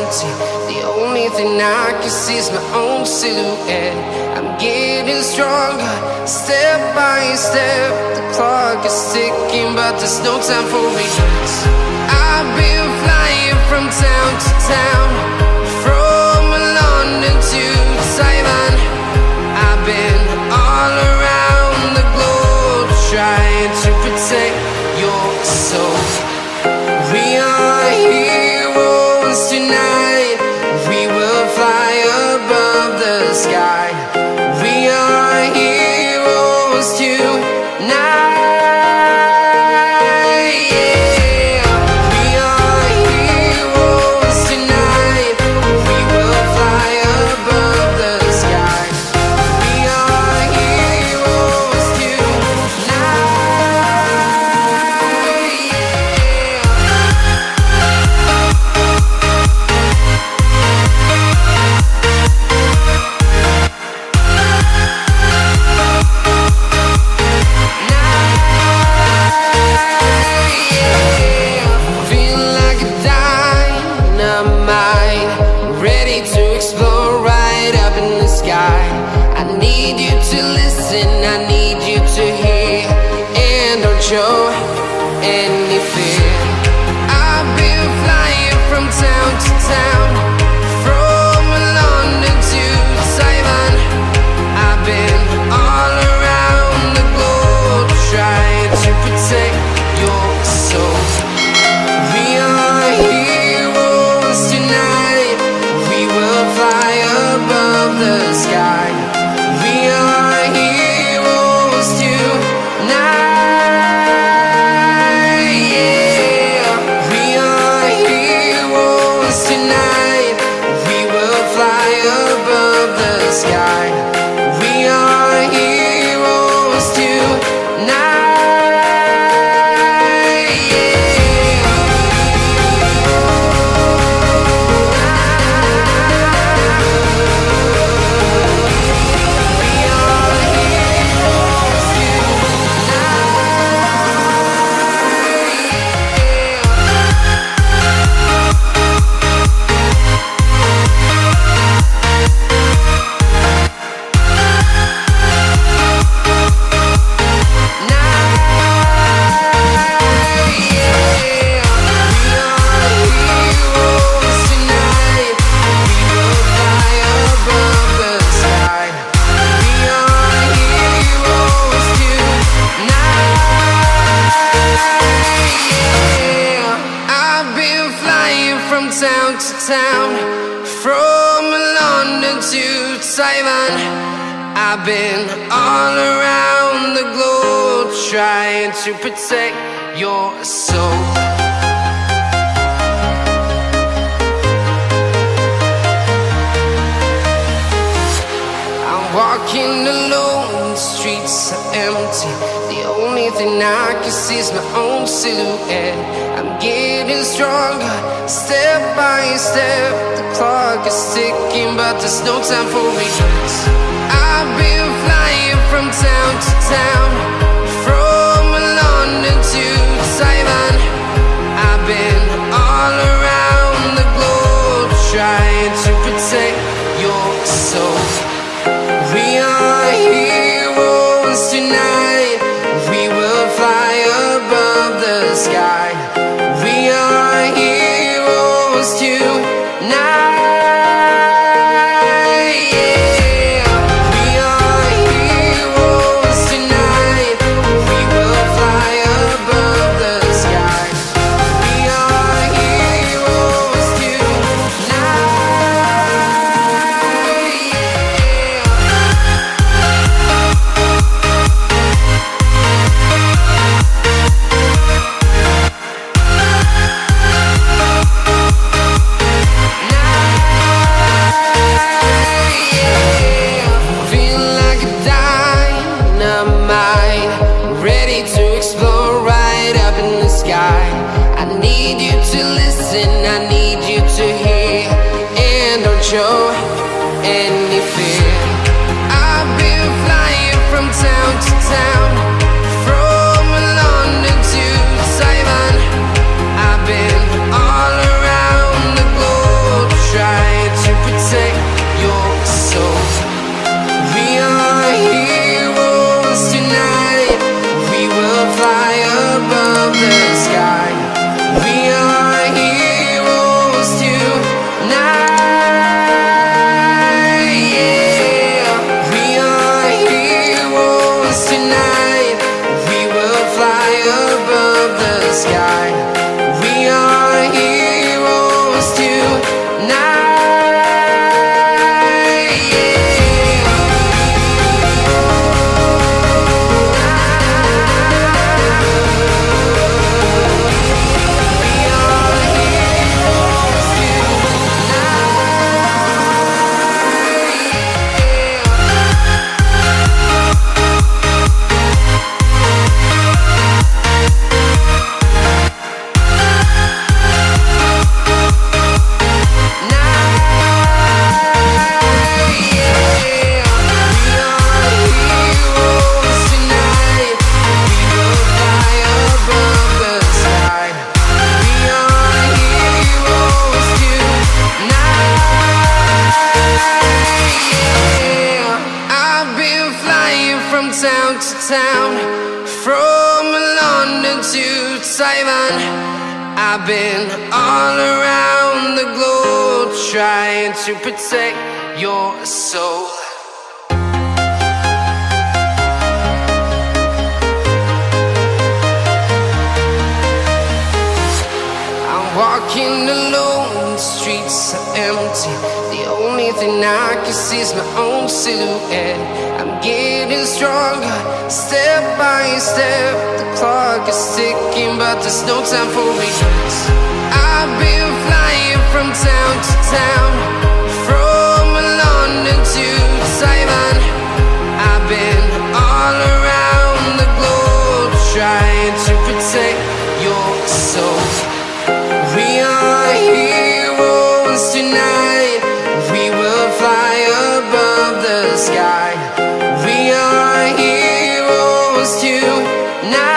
empty. The only thing I can see is my own silhouette. I'm getting stronger, step by step. The clock is ticking, but there's no time for regrets. I've been flying from town to town, from London to Taiwan. I've been all around the globe, trying to protect your soul. We are heroes tonight. We will fly above the sky. We are heroes tonight. Show any fear. I've been flying from town to town, from London to Taiwan. I've been all around the globe, trying to protect your soul. We are heroes tonight. We will fly above the sky. We are heroes tonight. Town to town, from London to Taiwan. I've been all around the globe, trying to protect your soul. I'm walking alone, the streets are empty. The only thing I can see is my own silhouette. I'm getting stronger, step by step. The clock is ticking, but there's no time for regrets. I've been flying from town to town, from London to Taiwan. I've been all around the globe, trying to protect your soul. We are heroes tonight. We will fly above the sky. We are heroes tonight. Yeah. We are heroes tonight. London to Taiwan. I've been all around the globe trying to protect your soul. Walking alone, the streets are empty. The only thing I can see is my own silhouette. I'm getting stronger, step by step. The clock is ticking, but there's no time for regrets. I've been flying from town to town, from London to Taiwan. I've been all around the globe trying to protect your soul. We are heroes tonight. We will fly above the sky. We are heroes tonight.